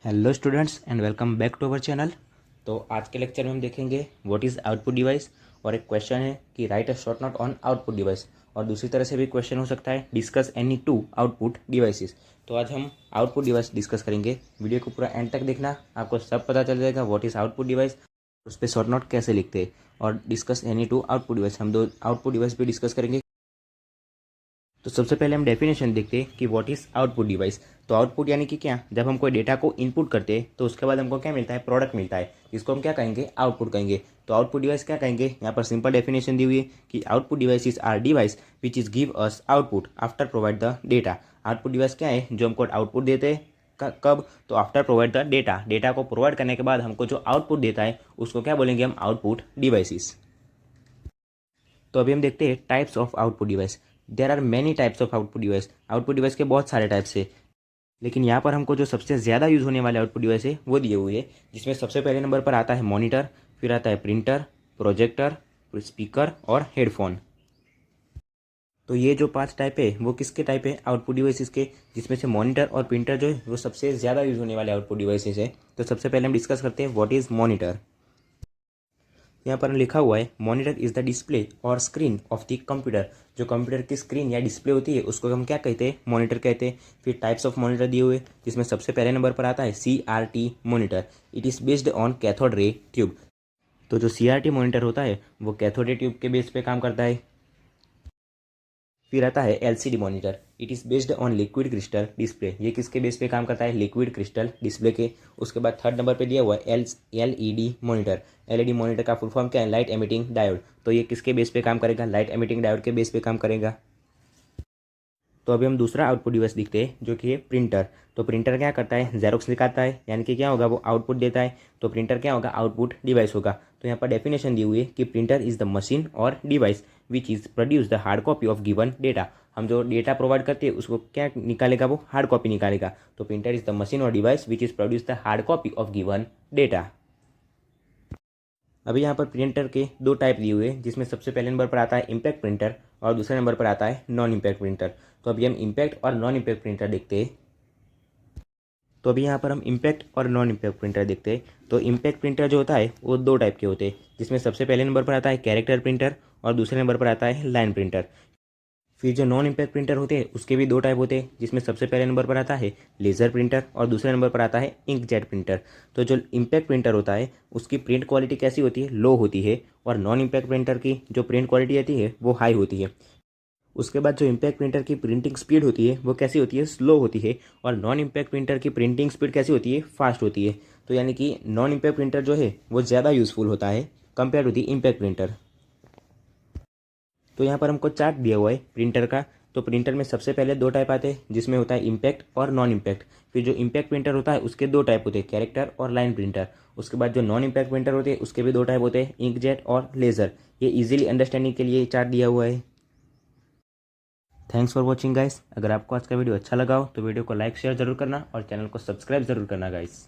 Hello students and welcome back to our channel. तो आज के लेक्चर में हम देखेंगे व्हाट इज़ आउटपुट डिवाइस। और एक क्वेश्चन है कि right a short note on output device. और दूसरी तरह से भी क्वेश्चन हो सकता है discuss any two output devices. तो आज हम आउटपुट डिवाइस डिस्कस करेंगे। वीडियो को पूरा एंड तक देखना, आपको सब पता चल जाएगा व्हाट इज़ आउटपुट डिवाइस, उस पर शॉर्ट नोट कैसे लिखते हैं। और discuss any two output device, हम दो आउटपुट डिवाइस भी डिस्कस करेंगे। तो सबसे पहले हम डेफिनेशन देखते हैं कि व्हाट इज़ आउटपुट डिवाइस। तो आउटपुट यानी कि क्या, जब हम कोई डेटा को इनपुट करते हैं तो उसके बाद हमको क्या मिलता है, प्रोडक्ट मिलता है, जिसको हम क्या कहेंगे, आउटपुट कहेंगे। तो आउटपुट डिवाइस क्या कहेंगे, यहाँ पर सिंपल डेफिनेशन दी हुई है कि output device are device which is give us output after provide the data. Output device क्या है, जो हमको आउटपुट देते हैं कब, तो after provide the data. Data को प्रोवाइड करने के बाद हमको जो आउटपुट देता है उसको क्या बोलेंगे हम, आउटपुट डिवाइसेस। तो अभी हम देखते हैं types of output device. There are many types of output device. Output device के बहुत सारे टाइप्स है, लेकिन यहाँ पर हमको जो सबसे ज़्यादा यूज़ होने वाले आउटपुट डिवाइस है वो दिए हुए है, जिसमें सबसे पहले नंबर पर आता है मॉनिटर, फिर आता है प्रिंटर, प्रोजेक्टर, स्पीकर और हेडफोन। तो ये जो 5 टाइप है वो किसके टाइप है, आउटपुट डिवाइसेस के, जिसमें से मॉनिटर और प्रिंटर जो है वो सबसे ज़्यादा यूज़ होने वाले आउटपुट डिवाइसेस है। तो सबसे पहले हम डिस्कस करते हैं व्हाट इज़ मॉनिटर। यहाँ पर लिखा हुआ है मॉनिटर इज़ द डिस्प्ले और स्क्रीन ऑफ द कंप्यूटर। जो कंप्यूटर की स्क्रीन या डिस्प्ले होती है उसको हम क्या कहते हैं, मॉनिटर कहते हैं। फिर टाइप्स ऑफ मॉनिटर दिए हुए, जिसमें सबसे पहले नंबर पर आता है CRT monitor. It is based on cathode ray tube. तो जो CRT मॉनिटर होता है वो कैथोड रे ट्यूब के बेस पे काम करता है। फिर आता है LCD monitor. It is based on liquid crystal display. ये किसके बेस पे काम करता है, लिक्विड क्रिस्टल डिस्प्ले के। उसके बाद थर्ड नंबर पे दिया हुआ है LED मॉनिटर। LED मॉनिटर का फुल फॉर्म क्या है, लाइट एमिटिंग डायोड। तो ये किसके बेस पे काम करेगा, लाइट एमिटिंग डायोड के बेस पे काम करेगा। तो अभी हम दूसरा आउटपुट डिवाइस देखते हैं जो कि है प्रिंटर। तो प्रिंटर क्या करता है, जेरोक्स निकालता है, यानी कि क्या होगा, वो आउटपुट देता है। तो प्रिंटर क्या होगा, आउटपुट डिवाइस होगा। तो यहाँ पर डेफिनेशन दी हुई है कि प्रिंटर इज द मशीन और device which is produce the hard copy of given data. हम जो डेटा प्रोवाइड करते हैं उसको क्या निकालेगा, वो हार्ड कॉपी निकालेगा। तो प्रिंटर इज द मशीन और device which is produce the hard copy of given data. अभी यहाँ पर प्रिंटर के दो टाइप दिए हुए हैं, जिसमें सबसे पहले नंबर पर आता है इम्पैक्ट प्रिंटर और दूसरे नंबर पर आता है नॉन इम्पैक्ट प्रिंटर। तो अभी हम इम्पैक्ट और नॉन इम्पैक्ट प्रिंटर देखते हैं। तो अभी यहाँ पर हम इम्पैक्ट और नॉन इम्पैक्ट प्रिंटर देखते हैं। तो इम्पैक्ट प्रिंटर जो होता है वो दो टाइप के होते हैं, जिसमें सबसे पहले नंबर पर आता है कैरेक्टर प्रिंटर और दूसरे नंबर पर आता है लाइन प्रिंटर। फिर जो नॉन इम्पैक्ट प्रिंटर होते हैं उसके भी दो टाइप होते हैं, जिसमें सबसे पहले नंबर पर आता है लेज़र प्रिंटर और दूसरे नंबर पर आता है इंकजेट प्रिंटर। तो जो इम्पैक्ट प्रिंटर होता है उसकी प्रिंट क्वालिटी कैसी होती है, लो होती है। और नॉन इम्पैक्ट प्रिंटर की जो प्रिंट क्वालिटी आती है वो हाई होती है। उसके बाद जो इम्पैक्ट प्रिंटर की प्रिंटिंग स्पीड होती है वो कैसी होती है, स्लो होती है। और नॉन इम्पैक्ट प्रिंटर की प्रिंटिंग स्पीड कैसी होती है, फास्ट होती है। तो यानी कि नॉन इम्पैक्ट प्रिंटर जो है वो ज़्यादा यूज़फुल होता है compare to the impact printer. तो यहाँ पर हमको चार्ट दिया हुआ है प्रिंटर का। तो प्रिंटर में सबसे पहले दो टाइप आते हैं, जिसमें होता है इम्पैक्ट और नॉन इम्पैक्ट। फिर जो इम्पैक्ट प्रिंटर होता है उसके दो टाइप होते हैं, कैरेक्टर और लाइन प्रिंटर। उसके बाद जो नॉन इम्पैक्ट प्रिंटर होते हैं उसके भी दो टाइप होते हैं, इंकजेट और लेज़र। ये इजीली अंडरस्टैंडिंग के लिए चार्ट दिया हुआ है। Thanks for watching guys. अगर आपको आज का वीडियो अच्छा लगा हो तो वीडियो को लाइक शेयर जरूर करना और चैनल को सब्सक्राइब जरूर करना गाइस।